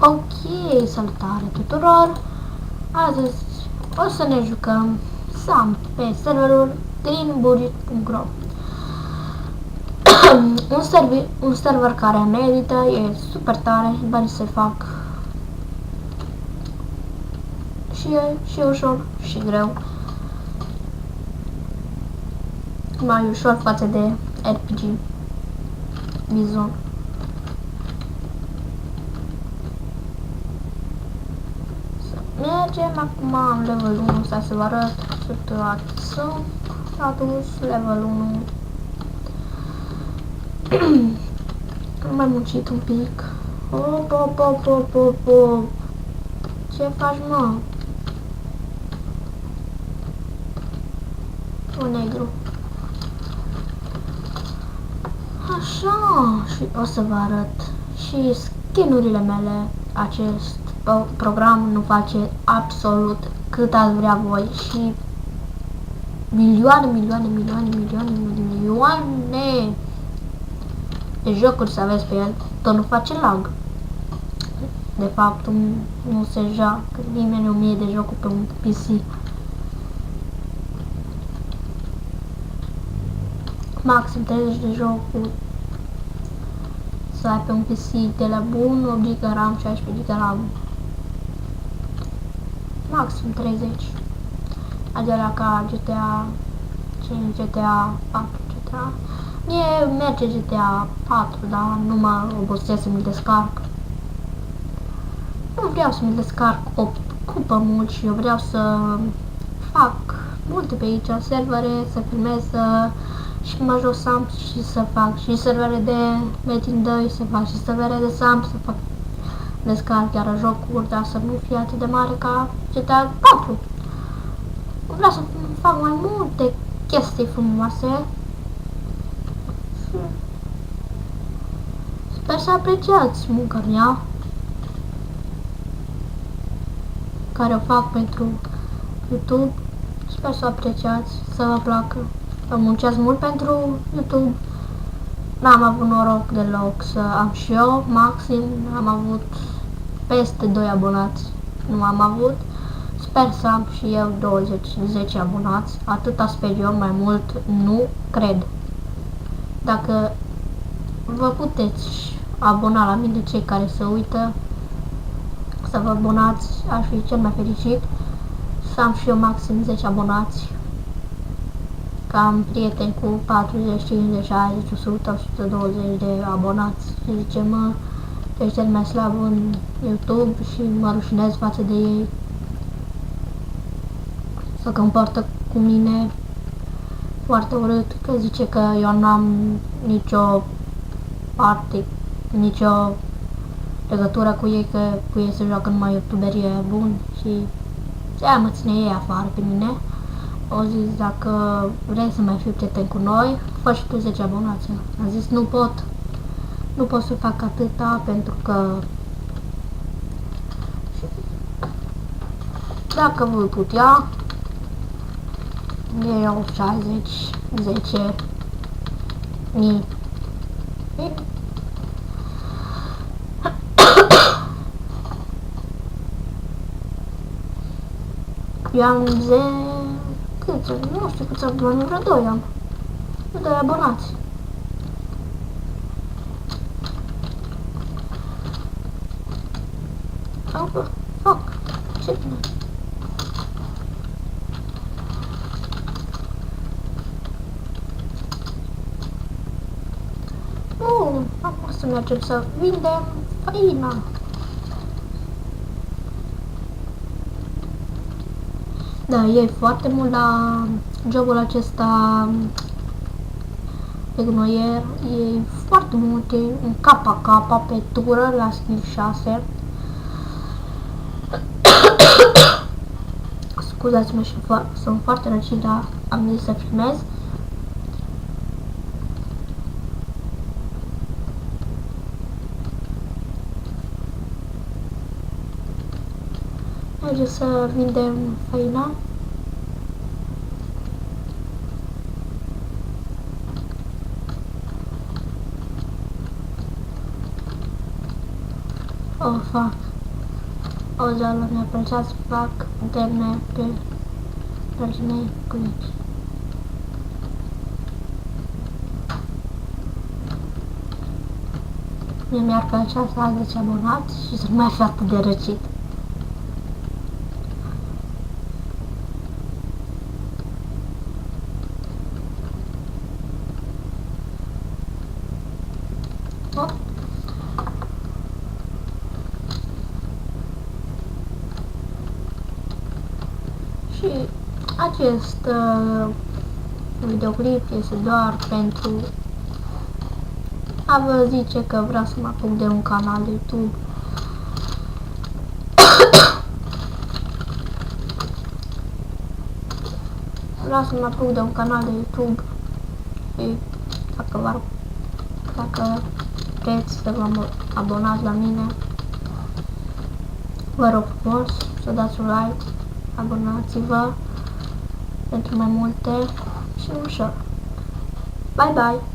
Ok, salutare tuturor! Astăzi o să ne jucăm SAMP pe serverul greenbudget.ro. un server care merită, e super tare, bani se fac și ușor și greu. Mai ușor față de RPG Bizon. Mergem acum în level 1, să vă arăt sunt status level 1. Am mai muncit un pic. Ce faci, mă? Un negru. Așa, și o să vă arăt și skin-urile mele. Acest program nu face absolut cât ați vrea voi și milioane de jocuri să aveți pe el, tot nu face lag. De fapt, nu se joacă nimeni 1000 de jocuri pe un PC. Maxim 30 de jocuri să ai pe un PC de la bun, 8 GB RAM, 16 GB RAM. Maxim 30. Acelea ca GTA 5, GTA 4, GTA. Mie merge GTA 4, dar nu mă obosesc să mi-l descarc. Nu vreau să mi-l descarc, ocupă mult și eu vreau să fac multe pe aici, servere, să filmez, și mă joc SAMP și să fac și servere de Metin 2, să fac și servere de SAMP, să fac descarc chiar jocuri, dar să nu fie atât de mare ca GTA 4. Vreau să fac mai multe chestii frumoase. Sper să apreciați munca mea care o fac pentru YouTube. Sper să o apreciați, să vă placă. Vă muncesc mult pentru YouTube. N-am avut noroc deloc să am și eu, maxim am avut peste 2 abonați. Nu am avut. Sper să am și eu 20-10 abonați. Atâta sper eu, mai mult nu cred. Dacă vă puteți abona la mine, cei care se uită, să vă abonați, aș fi cel mai fericit. Să am și eu maxim 10 abonați. Că am prieteni cu 40, 50, 60, 100, 120 de abonați. Și zice, mă, că ești cel mai slab în YouTube și mă rușinez față de ei. Se comportă cu mine foarte urât, că zice că eu n-am nicio parte, nicio legătură cu ei, că cu ei se joacă numai youtuberi buni și ce mă ține ei afară pe mine. Au zis, dacă vrei să mai fii prieten cu noi, fă și tu 10 abonați. Am zis, nu pot să fac atâta, pentru că dacă voi putea, eu 60, 10 mii. Eu am nu știu câți abonați, vreo 2 am. 2 abonați. Fac. Ce bine. Acum să mergem să vindem făina. Da, e foarte mult la jobul acesta pe Gnoier, e foarte mult, e un capa pe tură la skill 6. Scuzați-mă și sunt foarte răcit, dar am zis să filmez. Merge să vindem făina. Auzeală mi-a plăcea să fac interne pe paginei cu aici. Mie mi-ar plăcea să ai 10 abonați și să nu mai fi atât de răcit. Oh. Și acest videoclip este doar pentru a vă zice că vreau să mă apuc de un canal de YouTube. Vreau să mă apuc de un canal de YouTube și dacă vreți să vă abonați la mine, vă rog frumos să dați un like, abonați-vă pentru mai multe și ușor. Bye bye!